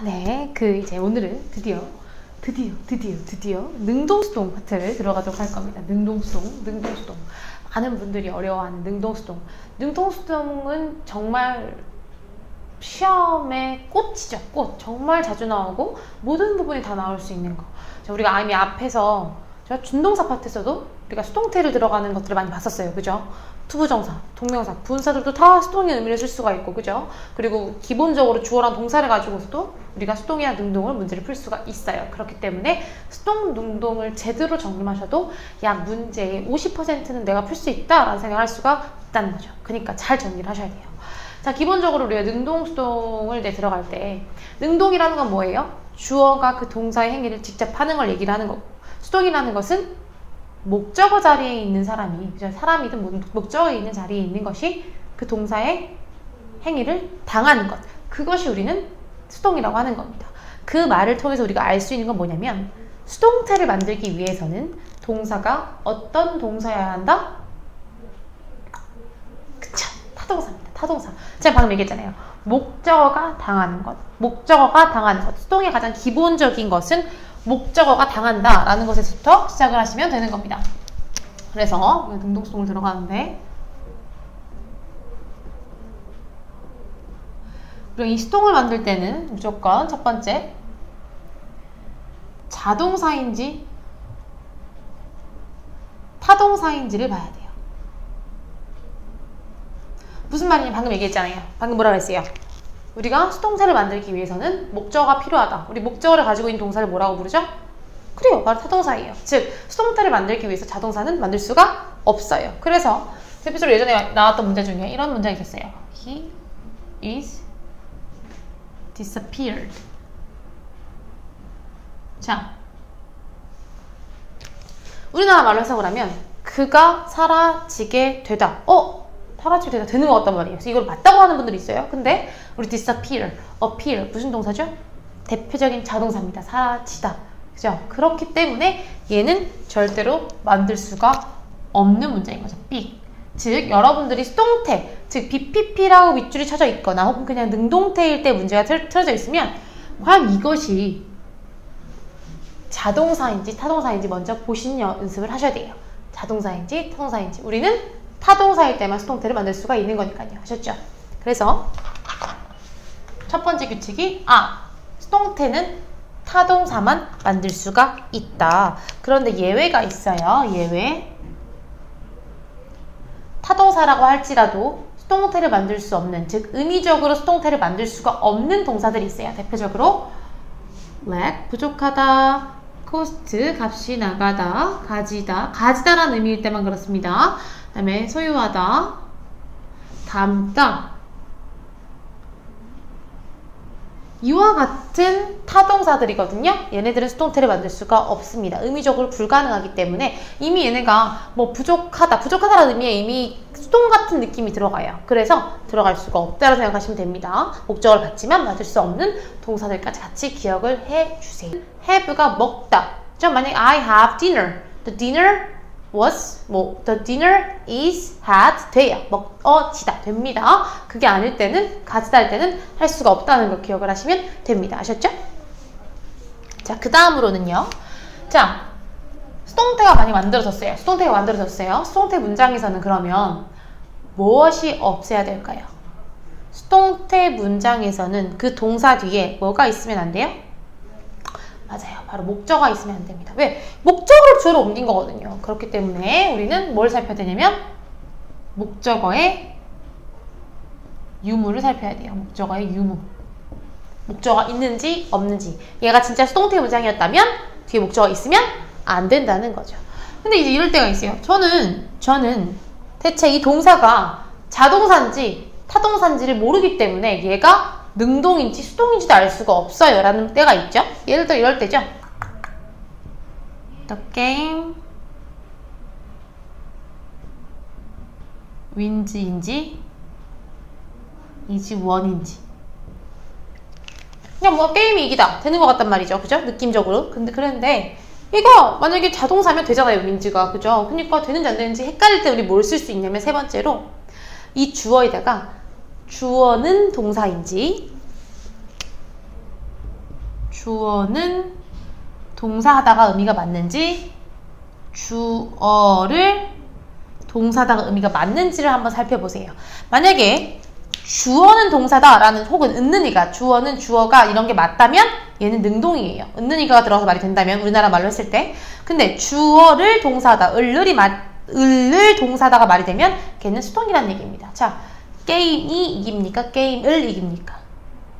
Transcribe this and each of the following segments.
네. 이제 오늘은 드디어 능동수동 파트를 들어가도록 할 겁니다. 능동수동. 많은 분들이 어려워하는 능동수동. 능동수동은 정말 시험의 꽃이죠. 꽃. 정말 자주 나오고 모든 부분이 다 나올 수 있는 거. 자, 우리가 이미 앞에서 제가 준동사 파트에서도 우리가 수동태를 들어가는 것들을 많이 봤었어요. 그죠? 투부정사, 동명사, 부분사들도 다 수동의 의미를 쓸 수가 있고, 그죠? 그리고 기본적으로 주어랑 동사를 가지고서도 우리가 수동이나 능동을 문제를 풀 수가 있어요. 그렇기 때문에 수동, 능동을 제대로 정리하셔도 약 문제의 50%는 내가 풀 수 있다라는 생각을 할 수가 있다는 거죠. 그러니까 잘 정리를 하셔야 돼요. 자, 기본적으로 우리가 능동, 수동을 이제 들어갈 때 능동이라는 건 뭐예요? 주어가 그 동사의 행위를 직접 하는 걸 얘기를 하는 거고, 수동이라는 것은 목적어 자리에 있는 사람이, 사람이든 목적어에 있는 자리에 있는 것이 그 동사의 행위를 당하는 것. 그것이 우리는 수동이라고 하는 겁니다. 그 말을 통해서 우리가 알 수 있는 건 뭐냐면, 수동태를 만들기 위해서는 동사가 어떤 동사여야 한다? 그쵸. 타동사입니다. 타동사. 제가 방금 얘기했잖아요. 목적어가 당하는 것. 수동의 가장 기본적인 것은 목적어가 당한다 라는 것에서부터 시작을 하시면 되는 겁니다. 그래서 능동수동을 들어가는데, 그리고 이 수동을 만들 때는 무조건 첫 번째 자동사인지 타동사인지를 봐야 돼요. 무슨 말이냐? 방금 얘기했잖아요. 방금 뭐라고 했어요? 우리가 수동태를 만들기 위해서는 목적어가 필요하다. 우리 목적어를 가지고 있는 동사를 뭐라고 부르죠? 그래요. 바로 타동사예요. 즉, 수동태를 만들기 위해서 자동사는 만들 수가 없어요. 그래서 대표적으로 예전에 나왔던 문제 중에 이런 문제가 있었어요. He is disappeared. 자, 우리나라 말로 해석을 하면 그가 사라지게 되다. 사라지게 되다 되는 것 같단 말이에요. 그래서 이걸 맞다고 하는 분들이 있어요. 근데 우리 disappear, appear 무슨 동사죠? 대표적인 자동사입니다. 사라지다. 그죠? 그렇기 때문에 얘는 절대로 만들 수가 없는 문제인 거죠. B. 즉, 여러분들이 수동태, 즉 BPP라고 밑줄이 쳐져 있거나 혹은 그냥 능동태일 때 문제가 틀어져 있으면 과연 이것이 자동사인지 타동사인지 먼저 보시는 연습을 하셔야 돼요. 자동사인지 타동사인지. 우리는 타동사일 때만 수동태를 만들 수가 있는 거니까요. 아셨죠? 그래서 첫 번째 규칙이 수동태는 타동사만 만들 수가 있다. 그런데 예외가 있어요. 예외. 타동사라고 할지라도 수동태를 만들 수 없는, 즉 의미적으로 수동태를 만들 수가 없는 동사들이 있어요. 대표적으로 lack, 부족하다, cost, 값이 나가다, 가지다라는 의미일 때만 그렇습니다. 그 다음에 소유하다, 담다. 이와 같은 타동사들이거든요. 얘네들은 수동태를 만들 수가 없습니다. 의미적으로 불가능하기 때문에 이미 얘네가 부족하다라는 의미에 이미 수동 같은 느낌이 들어가요. 그래서 들어갈 수가 없다고 생각하시면 됩니다. 목적어를 받지만 만들 수 없는 동사들까지 같이 기억을 해주세요. have가 먹다. 만약에 I have dinner. The dinner is had 돼요. 먹어지다 됩니다. 그게 아닐 때는, 가지다 할 때는 할 수가 없다는 걸 기억을 하시면 됩니다. 아셨죠? 자, 그 다음으로는요. 자, 수동태가 많이 만들어졌어요. 수동태 문장에서는 그러면 무엇이 없애야 될까요? 수동태 문장에서는 그 동사 뒤에 뭐가 있으면 안 돼요? 맞아요. 바로 목적어가 있으면 안 됩니다. 왜? 목적어를 주어로 옮긴 거거든요. 그렇기 때문에 우리는 뭘 살펴야 되냐면 목적어의 유무를 살펴야 돼요. 목적어의 유무. 목적어가 있는지 없는지. 얘가 진짜 수동태 문장이었다면 뒤에 목적어가 있으면 안 된다는 거죠. 근데 이제 이럴 때가 있어요. 저는 대체 이 동사가 자동사인지 타동사인지를 모르기 때문에 얘가 능동인지 수동인지도 알 수가 없어요 라는 때가 있죠. 예를 들어 이럴 때죠. The game wins인지 is won인지. 그냥 게임이 이기다 되는 것 같단 말이죠. 그죠? 느낌적으로. 그런데 이거 만약에 자동사면 되잖아요. wins가. 그죠? 그러니까 되는지 안 되는지 헷갈릴 때 우리 뭘 쓸 수 있냐면 세 번째로 이 주어에다가 주어는 동사인지 주어는 동사하다가 의미가 맞는지, 주어를 동사다가 의미가 맞는지를 한번 살펴보세요. 만약에 주어는 동사다라는 혹은 은는이가 주어는 주어가 이런 게 맞다면 얘는 능동이에요. 은는이가 들어가서 말이 된다면 우리나라 말로 했을 때. 근데 주어를 동사다, 을을 동사다가 말이 되면 걔는 수동이라는 얘기입니다. 자, 게임이 이깁니까? 게임을 이깁니까?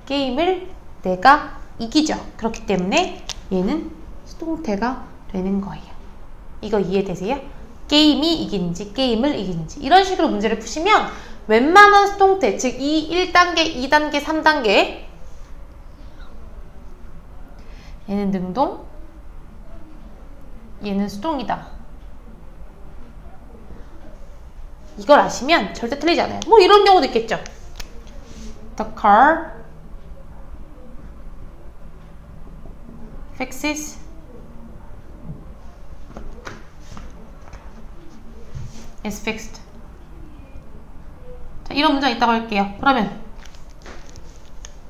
게임을 내가 이기죠. 그렇기 때문에 얘는 수동태가 되는 거예요. 이거 이해되세요? 게임이 이기는지 게임을 이기는지 이런 식으로 문제를 푸시면 웬만한 수동태, 즉 이 1단계, 2단계, 3단계 얘는 능동, 얘는 수동이다. 이걸 아시면 절대 틀리지 않아요. 뭐 이런 경우도 있겠죠. The car fixes is fixed. 자, 이런 문장 있다고 할게요. 그러면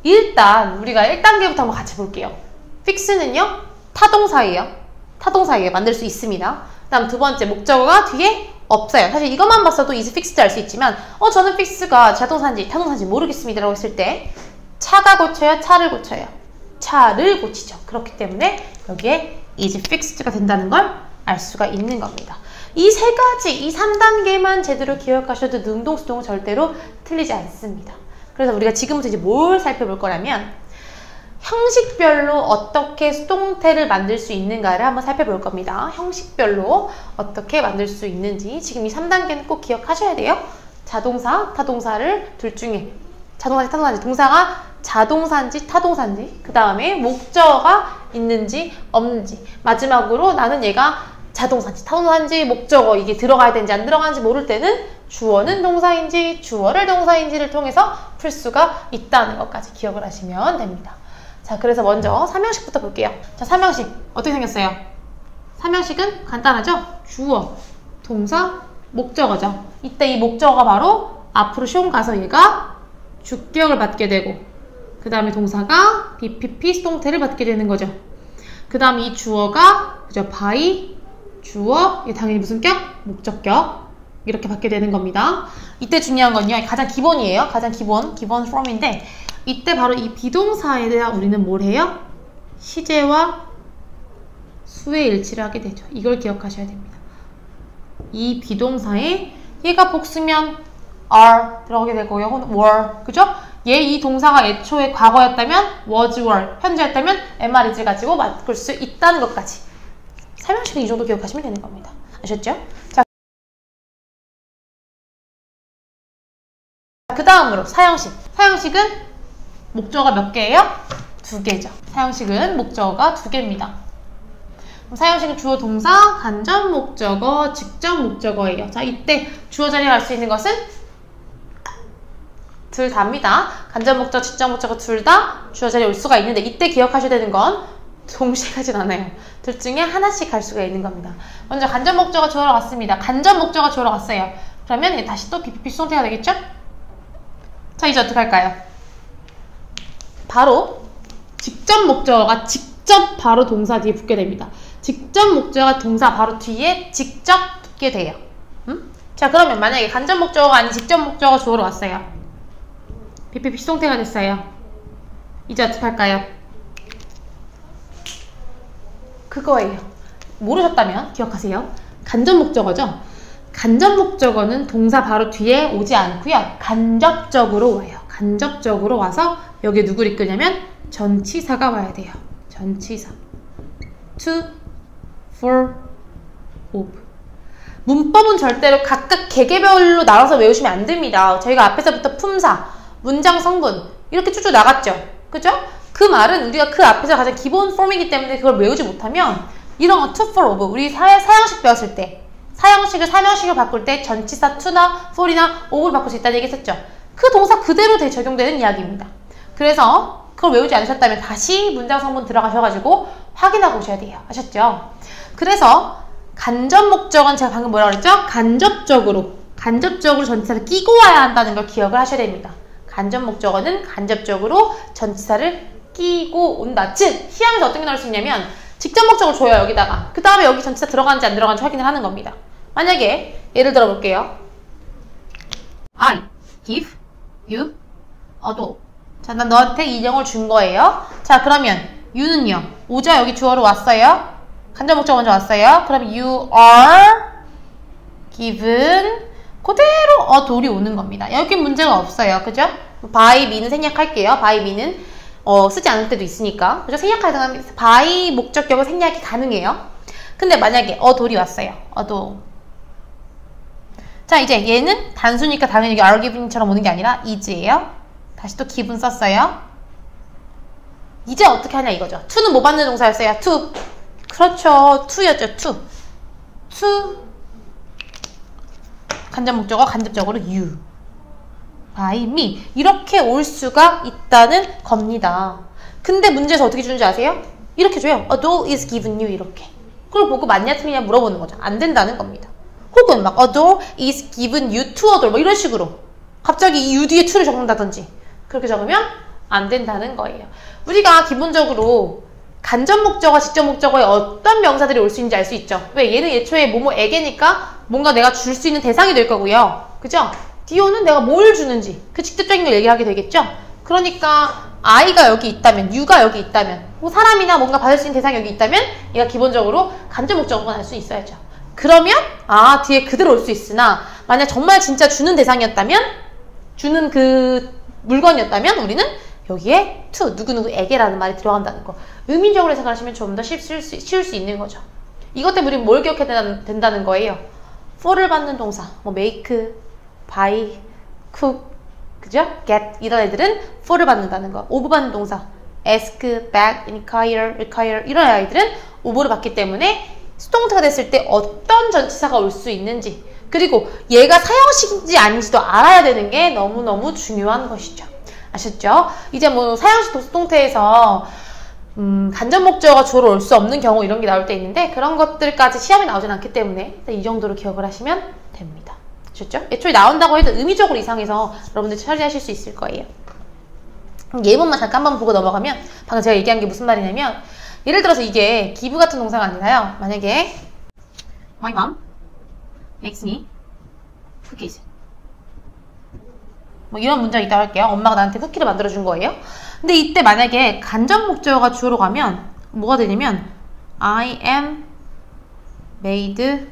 일단 우리가 1단계부터 한번 같이 볼게요. fix는요 타동사예요. 타동사예요. 만들 수 있습니다. 그 다음 두 번째 목적어가 뒤에 없어요. 사실 이것만 봤어도 is fixed 알 수 있지만 저는 fix가 자동사인지 타동사인지 모르겠습니다 라고 했을 때 차가 고쳐요? 차를 고쳐요? 차를 고치죠. 그렇기 때문에 여기에 is fixed가 된다는 걸 알 수가 있는 겁니다. 이 세 가지, 이 3단계만 제대로 기억하셔도 능동, 수동은 절대로 틀리지 않습니다. 그래서 우리가 지금부터 이제 뭘 살펴볼 거라면 형식별로 어떻게 수동태를 만들 수 있는가를 한번 살펴볼 겁니다. 형식별로 어떻게 만들 수 있는지 지금 이 3단계는 꼭 기억하셔야 돼요. 자동사, 타동사를 둘 중에 자동사인지 타동사인지, 동사가 자동사인지 타동사인지, 그 다음에 목적어가 있는지 없는지, 마지막으로 나는 얘가 자동사인지 타동사인지 목적어 이게 들어가야 되는지 안 들어가는지 모를 때는 주어는 동사인지 주어를 동사인지를 통해서 풀 수가 있다는 것까지 기억을 하시면 됩니다. 자, 그래서 먼저 3형식부터 볼게요. 자, 3형식 어떻게 생겼어요? 3형식은 간단하죠? 주어, 동사, 목적어죠. 이때 이 목적어가 바로 앞으로 시험 가서 얘가 주격을 받게 되고 그 다음에 동사가 BPP 수동태를 받게 되는 거죠. 그 다음 이 주어가 그죠? by 주어, 이게 당연히 무슨 격? 목적격 이렇게 받게 되는 겁니다. 이때 중요한 건요. 가장 기본이에요. 가장 기본 form인데 이때 바로 이 비동사에 대한 우리는 뭘 해요? 시제와 수의 일치를 하게 되죠. 이걸 기억하셔야 됩니다. 이 비동사에 얘가 복수면 are 들어가게 되고요. 혹은 were, 그죠? 얘 이 동사가 애초에 과거였다면 was, were, 현재였다면 MR, is를 가지고 바꿀 수 있다는 것까지 3형식은 이 정도 기억하시면 되는 겁니다. 아셨죠? 자, 그 다음으로 4형식. 4형식은 목적어가 몇 개예요? 2개죠. 4형식은 목적어가 2개입니다. 4형식은 주어, 동사, 간접 목적어, 직접 목적어예요. 자, 이때 주어 자리에 갈 수 있는 것은 둘 다입니다. 간접 목적어, 직접 목적어 둘 다 주어 자리에 올 수가 있는데 이때 기억하셔야 되는 건 동시에 가진 않아요. 둘 중에 하나씩 갈 수가 있는 겁니다. 먼저 간접 목적어 주어로 갔습니다. 간접 목적어 주어로 갔어요. 그러면 다시 또 BPP 수동태가 되겠죠? 자, 이제 어떻게 할까요? 바로 직접 목적어가 직접 바로 동사 뒤에 붙게 됩니다. 직접 목적어가 동사 바로 뒤에 직접 붙게 돼요. 자, 그러면 만약에 간접 목적어가 아닌 직접 목적어 주어로 왔어요. BPP 수동태가 됐어요. 이제 어떻게 할까요? 그거예요. 모르셨다면 기억하세요. 간접 목적어죠. 간접 목적어는 동사 바로 뒤에 오지 않고요. 간접적으로 와요. 간접적으로 와서 여기에 누구를 이끄냐면 전치사가 와야 돼요. 전치사. to, for, of. 문법은 절대로 각각 개개별로 나눠서 외우시면 안 됩니다. 저희가 앞에서부터 품사, 문장 성분 이렇게 쭉쭉 나갔죠. 그죠? 그 말은 우리가 그 앞에서 가장 기본 폼이기 때문에 그걸 외우지 못하면 이런 거 to, for, of 우리 사형식 배웠을 때 사형식을 3형식으로 바꿀 때 전치사 to나 for이나 of를 바꿀 수 있다는 얘기 했었죠. 그 동사 그대로 적용되는 이야기입니다. 그래서 그걸 외우지 않으셨다면 다시 문장 성분 들어가셔가지고 확인하고 오셔야 돼요. 아셨죠? 그래서 간접 목적은 제가 방금 뭐라고 그랬죠? 간접적으로 전치사를 끼고 와야 한다는 걸 기억을 하셔야 됩니다. 간접 목적어는 간접적으로 전치사를 끼고 온다. 즉 시험에서 어떤 게 나올 수 있냐면 직접 목적을 줘요. 여기다가. 그 다음에 여기 전치사 들어가는지 안 들어가는지 확인을 하는 겁니다. 만약에 예를 들어 볼게요. I give you a doll. 자, 난 너한테 인형을 준 거예요. 자, 그러면 you는요. 오죠? 여기 주어로 왔어요. 간접 목적 먼저 왔어요. 그럼 you are given 그대로 a doll이 오는 겁니다. 여기 문제가 없어요. 그죠? by me는 생략할게요. by me는 쓰지 않을 때도 있으니까. 그죠? 생략하면 by 목적격은 생략이 가능해요. 근데 만약에 a doll이 왔어요. a doll. 자, 이제 얘는 단수니까 당연히 are given처럼 오는 게 아니라 is예요. 다시 또 given 썼어요. 이제 어떻게 하냐 이거죠. to는 뭐 받는 동사였어요? to. 그렇죠. to였죠. to. 간접 목적어 간접적으로 you. by me. 이렇게 올 수가 있다는 겁니다. 근데 문제에서 어떻게 주는지 아세요? 이렇게 줘요. A doll is given you 이렇게. 그걸 보고 맞냐 틀리냐 물어보는 거죠. 안 된다는 겁니다. 혹은 막 A doll is given you to a doll 뭐 이런 식으로 갑자기 이 you 뒤에 to를 적는다든지 그렇게 적으면 안 된다는 거예요. 우리가 기본적으로 간접 목적어, 직접 목적어에 어떤 명사들이 올 수 있는지 알 수 있죠. 왜? 얘는 애초에 뭐뭐에게니까 뭔가 내가 줄 수 있는 대상이 될 거고요. 그죠? 디오는 내가 뭘 주는지 그 직접적인 걸 얘기하게 되겠죠? 그러니까 I가 여기 있다면, You가 여기 있다면 뭐 사람이나 뭔가 받을 수 있는 대상이 여기 있다면 얘가 기본적으로 간접 목적어가 날 수 있어야죠. 그러면 뒤에 그대로 올 수 있으나 만약 정말 진짜 주는 대상이었다면 주는 그 물건이었다면 우리는 여기에 to, 누구누구에게라는 말이 들어간다는 거. 의미적으로 생각하시면 좀 더 쉬울 수 있는 거죠. 이것 때문에 우리는 뭘 기억해야 된다는 거예요? for를 받는 동사, 뭐 make, buy, cook, 그죠? get 이런 애들은 for를 받는다는 거. of 받는 동사, ask, beg, inquire, require 이런 아이들은 of를 받기 때문에 수동태가 됐을 때 어떤 전치사가 올 수 있는지 그리고 얘가 사형식인지 아닌지도 알아야 되는 게 너무너무 중요한 것이죠. 아셨죠? 이제 뭐 사형식 수동태에서 간접 목적어가 주어로 올 수 없는 경우 이런 게 나올 때 있는데 그런 것들까지 시험에 나오진 않기 때문에 이 정도로 기억을 하시면 됩니다. 아셨죠? 애초에 나온다고 해도 의미적으로 이상해서 여러분들 처리하실 수 있을 거예요. 예문만 잠깐 한번 보고 넘어가면 방금 제가 얘기한 게 무슨 말이냐면 예를 들어서 이게 give 같은 동사가 아니라요. 만약에 My mom makes me cookies 뭐 이런 문장이 있다고 할게요. 엄마가 나한테 쿠키를 만들어준 거예요. 근데 이때 만약에 간접 목적어가 주어로 가면 뭐가 되냐면 I am made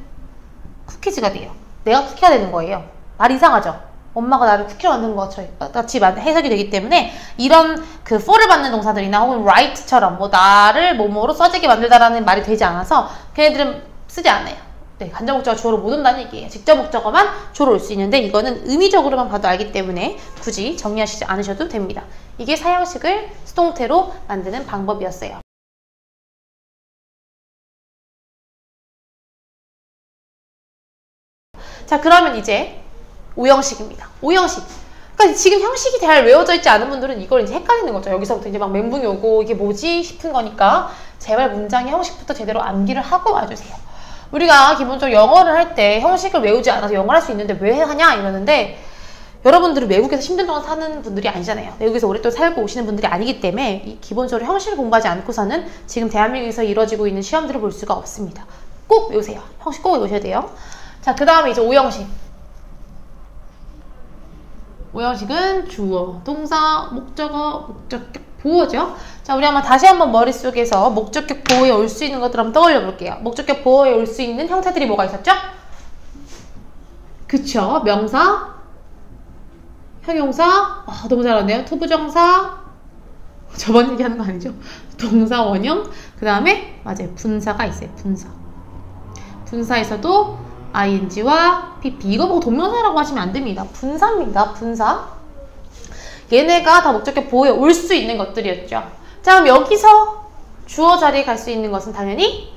cookies가 돼요. 내가 쿠키가 되는 거예요. 말 이상하죠? 엄마가 나를 쿠키로 만든 것 같이 해석이 되기 때문에 이런 그 for를 받는 동사들이나 혹은 write처럼 뭐 나를 뭐뭐로 써지게 만들다라는 말이 되지 않아서 걔네들은 쓰지 않아요. 네, 간접 목적어가 주어로 못 온다는 얘기예요. 직접 목적어만 주어로 올 수 있는데 이거는 의미적으로만 봐도 알기 때문에 굳이 정리하시지 않으셔도 됩니다. 이게 사형식을 수동태로 만드는 방법이었어요. 자, 그러면 이제 5형식입니다. 5형식. 그러니까 지금 형식이 잘 외워져 있지 않은 분들은 이걸 이제 헷갈리는 거죠. 여기서부터 이제 막 멘붕이 오고 이게 뭐지 싶은 거니까 제발 문장의 형식부터 제대로 암기를 하고 와주세요. 우리가 기본적으로 영어를 할 때 형식을 외우지 않아서 영어를 할 수 있는데 왜 하냐 이러는데 여러분들은 외국에서 10년 동안 사는 분들이 아니잖아요. 외국에서 오랫동안 살고 오시는 분들이 아니기 때문에 이 기본적으로 형식을 공부하지 않고서는 지금 대한민국에서 이루어지고 있는 시험들을 볼 수가 없습니다. 꼭 외우세요. 형식 꼭 외우셔야 돼요. 자, 그 다음에 이제 5형식. 5형식은 주어, 동사, 목적어, 목적격, 보어죠. 자, 우리 한번 다시 한번 머릿속에서 목적격 보어에 올 수 있는 것들 한번 떠올려 볼게요. 목적격 보어에 올 수 있는 형태들이 뭐가 있었죠? 그쵸. 명사, 형용사, 너무 잘하네요. 투부정사, 저번 얘기하는 거 아니죠? 동사, 원형, 그 다음에 맞아요. 분사가 있어요. 분사. 분사에서도 ing와 pp 이거 보고 동명사라고 하시면 안 됩니다. 분사입니다. 분사. 얘네가 다 목적격 보호에 올 수 있는 것들이었죠. 자, 그럼 여기서 주어 자리에 갈 수 있는 것은 당연히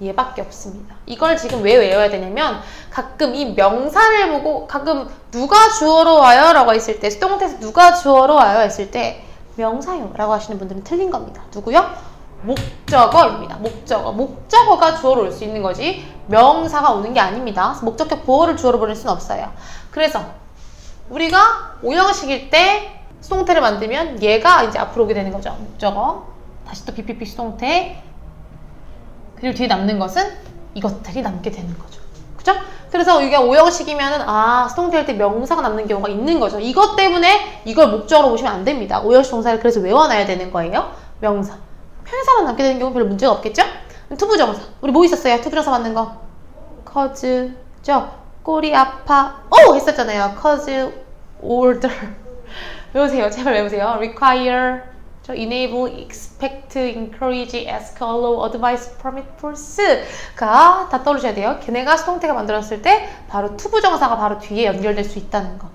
얘밖에 없습니다. 이걸 지금 왜 외워야 되냐면 가끔 이 명사를 보고 가끔 누가 주어로 와요? 라고 했을 때 수동태에서 누가 주어로 와요? 했을 때 명사요 라고 하시는 분들은 틀린 겁니다. 누구요? 목적어입니다. 목적어. 목적어가 주어로 올 수 있는 거지 명사가 오는 게 아닙니다. 목적격 보어를 주어로 보낼 수는 없어요. 그래서 우리가 5형식일 때 수동태를 만들면 얘가 이제 앞으로 오게 되는 거죠. 목적어. 다시 또 BPP 수동태. 그리고 뒤에 남는 것은 이것들이 남게 되는 거죠. 그죠? 그래서 이게 오형식이면은 수동태 할 때 명사가 남는 경우가 있는 거죠. 이것 때문에 이걸 목적어로 보시면 안 됩니다. 오형식 동사를 그래서 외워놔야 되는 거예요. 명사. 편사만 남게 되는 경우는 별로 문제가 없겠죠? 투부정사. 우리 뭐 있었어요? 투부정사 맞는 거. cause, 죠? 꼬리 아파. 했었잖아요. cause, order. 외우세요. 제발 외우세요. require, enable, expect, encourage, ask, allow, advise, permit, force가 다 떠오르셔야 돼요. 걔네가 수동태가 만들었을 때 바로 투부정사가 바로 뒤에 연결될 수 있다는 거.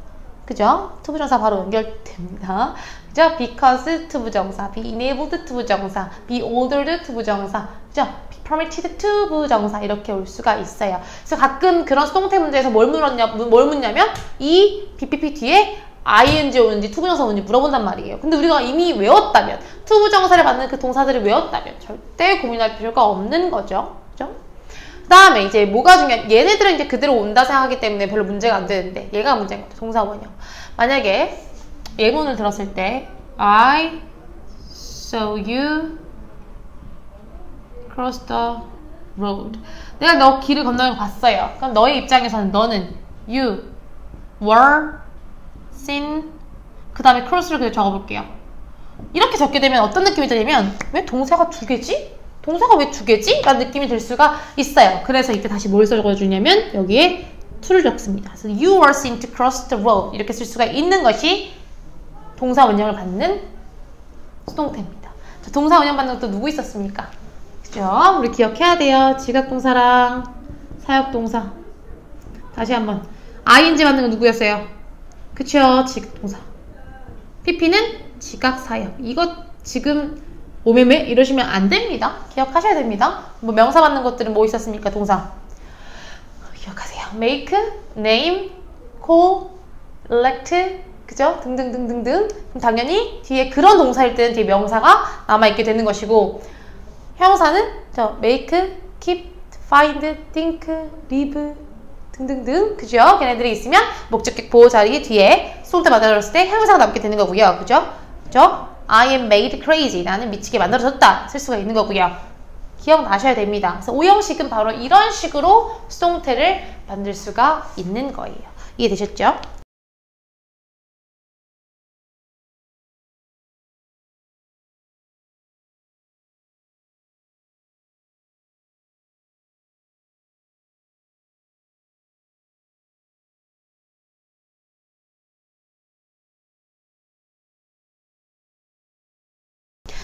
그죠? 투부정사 바로 연결됩니다. 그죠? because 투부정사, be enabled 투부정사, be ordered 투부정사, 그죠? be permitted 투부정사 이렇게 올 수가 있어요. 그래서 가끔 그런 수동태 문제에서 뭘 묻냐면 이 BPP 뒤에 ing 오는지 투부정사 오는지 물어본단 말이에요. 근데 우리가 이미 외웠다면, 투부정사를 받는 그 동사들을 외웠다면 절대 고민할 필요가 없는 거죠. 그죠? 그 다음에 이제 뭐가 중요한, 얘네들은 이제 그대로 온다 생각하기 때문에 별로 문제가 안 되는데 얘가 문제인 거죠. 동사원형. 만약에 예문을 들었을 때 I saw you cross the road. 내가 너 길을 건너는 거 봤어요. 그럼 너의 입장에서는 너는 you were seen 그 다음에 cross를 그냥 적어볼게요. 이렇게 적게 되면 어떤 느낌이 들냐면 왜 동사가 두 개지? 동사가 왜 두 개지? 라는 느낌이 들 수가 있어요. 그래서 이때 다시 뭘 적어주냐면 여기에 to를 적습니다. 그래서 you were seen to cross the road 이렇게 쓸 수가 있는 것이 동사 원형을 받는 수동태입니다. 자, 동사 원형 받는 것도 누구 있었습니까? 그죠? 우리 기억해야 돼요. 지각동사랑 사역동사. 다시 한번 ing 받는 건 누구였어요? 그쵸? 지각동사. PP는 지각사역. 이거 지금 오메메 이러시면 안 됩니다. 기억하셔야 됩니다. 뭐 명사 받는 것들은 뭐 있었습니까? 동사. 기억하세요. make, name, call, elect, 그죠? 등등등등등. 그럼 당연히 뒤에 그런 동사일 때는 뒤에 명사가 남아있게 되는 것이고 형사는 make, keep, find, think, live 등등등. 그죠? 걔네들이 있으면 목적격 보호 자리 뒤에 수동태 만들었을 때 형사가 남게 되는 거고요. 그죠? 그죠? I am made crazy. 나는 미치게 만들어졌다. 쓸 수가 있는 거고요. 기억나셔야 됩니다. 그래서 오형식은 바로 이런 식으로 수동태를 만들 수가 있는 거예요. 이해되셨죠?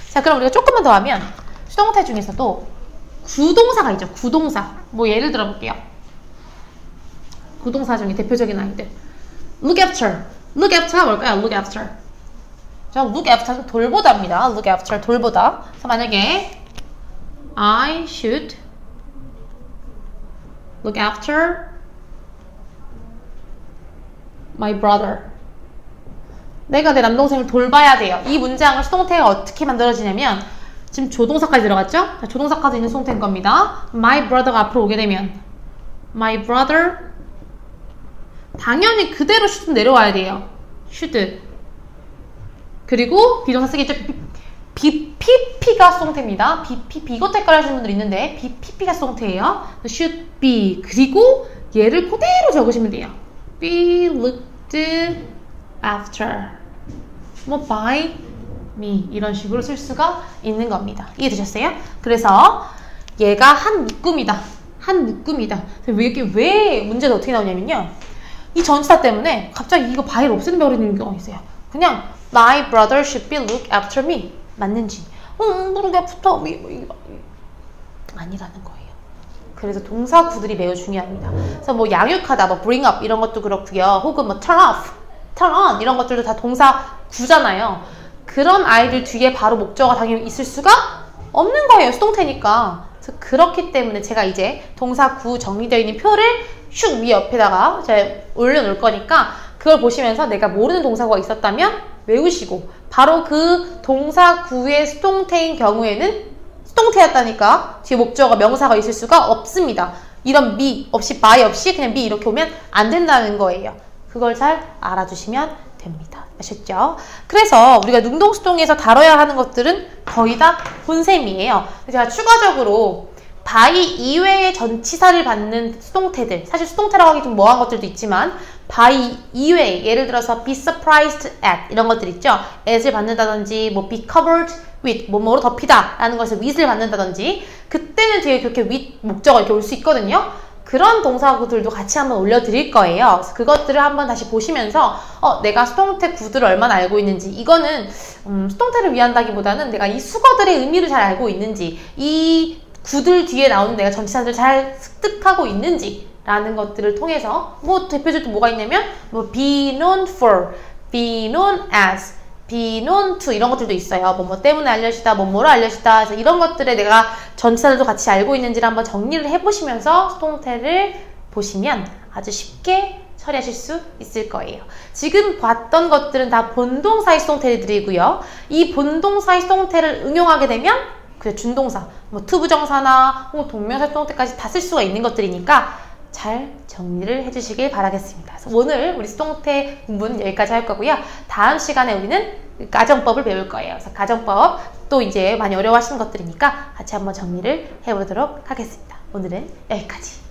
자, 그럼 우리가 조금만 더 하면 수동태 중에서도 구동사가 있죠. 구동사. 뭐 예를 들어 볼게요. 구동사 중에 대표적인 아이들. look after. look after가 뭘까요? look after. 자, look after는 돌보다입니다. look after, 돌보다. 그래서 만약에 I should look after my brother. 내가 내 남동생을 돌봐야 돼요. 이 문장을 수동태가 어떻게 만들어지냐면 지금 조동사까지 들어갔죠? 자, 조동사까지 있는 수동태인 겁니다. My brother가 앞으로 오게 되면 My brother 당연히 그대로 should는 내려와야 돼요. should 그리고 비동사 쓰겠죠? BPP가 수동태입니다. BPP 이것도 헷갈리시는 분들 있는데 BPP가 수동태예요. should be 그리고 얘를 그대로 적으시면 돼요. be looked after 뭐 by me 이런 식으로 쓸 수가 있는 겁니다. 이해되셨어요? 그래서 얘가 한 묶음이다. 한 묶음이다. 왜 문제가 어떻게 나오냐면요. 이 전치사 때문에 갑자기 이거 by를 없애버리는 경우가 있어요. 그냥 my brother should be look after me 맞는지 look after me 아니라는 거예요. 그래서 동사 구들이 매우 중요합니다. 그래서 뭐 양육하다, 뭐 bring up 이런 것도 그렇고요. 혹은 뭐 turn off, turn on 이런 것들도 다 동사 구잖아요. 그런 아이들 뒤에 바로 목적어가 당연히 있을 수가 없는 거예요. 수동태니까. 그래서 그렇기 때문에 제가 이제 동사 구 정리되어 있는 표를 슉 위 옆에다가 제가 올려놓을 거니까 그걸 보시면서 내가 모르는 동사구가 있었다면 외우시고 바로 그 동사 구의 수동태인 경우에는 수동태였다니까 뒤에 목적어 명사가 있을 수가 없습니다. 이런 me 없이 by 없이 그냥 me 이렇게 오면 안 된다는 거예요. 그걸 잘 알아주시면 됩니다. 아셨죠? 그래서 우리가 능동수동에서 다뤄야 하는 것들은 거의 다 본셈이에요. 제가 추가적으로 by 이외의 전치사를 받는 수동태들, 사실 수동태라고 하기 좀 뭐한 것들도 있지만 by 이외, 예를 들어서 be surprised at 이런 것들 있죠. at을 받는다든지 뭐 be covered with, 뭐뭐로 덮이다 라는 것을 with를 받는다든지 그때는 뒤에 그렇게 with 목적어 이렇게 올 수 있거든요. 그런 동사구들도 같이 한번 올려드릴 거예요. 그래서 그것들을 한번 다시 보시면서 내가 수동태 구들을 얼마나 알고 있는지, 이거는 수동태를 위한다기보다는 내가 이 수거들의 의미를 잘 알고 있는지, 이 구들 뒤에 나오는 내가 전치사들을 잘 습득하고 있는지 라는 것들을 통해서 뭐 대표적으로 뭐가 있냐면 뭐 be known for, be known as, be known to 이런 것들도 있어요. 뭐 때문에 알려지다, 뭐뭐로 알려지다. 그래서 이런 것들에 내가 전치사들도 같이 알고 있는지를 한번 정리를 해보시면서 수동태를 보시면 아주 쉽게 처리하실 수 있을 거예요. 지금 봤던 것들은 다 본동사의 수동태들이고요. 이 본동사의 수동태를 응용하게 되면 그 준동사, 뭐 투부정사나 뭐 동명사 수동태까지 다 쓸 수가 있는 것들이니까 잘 정리를 해주시길 바라겠습니다. 그래서 오늘 우리 수동태 공부는 여기까지 할 거고요. 다음 시간에 우리는 가정법을 배울 거예요. 그래서 가정법 또 이제 많이 어려워하시는 것들이니까 같이 한번 정리를 해보도록 하겠습니다. 오늘은 여기까지.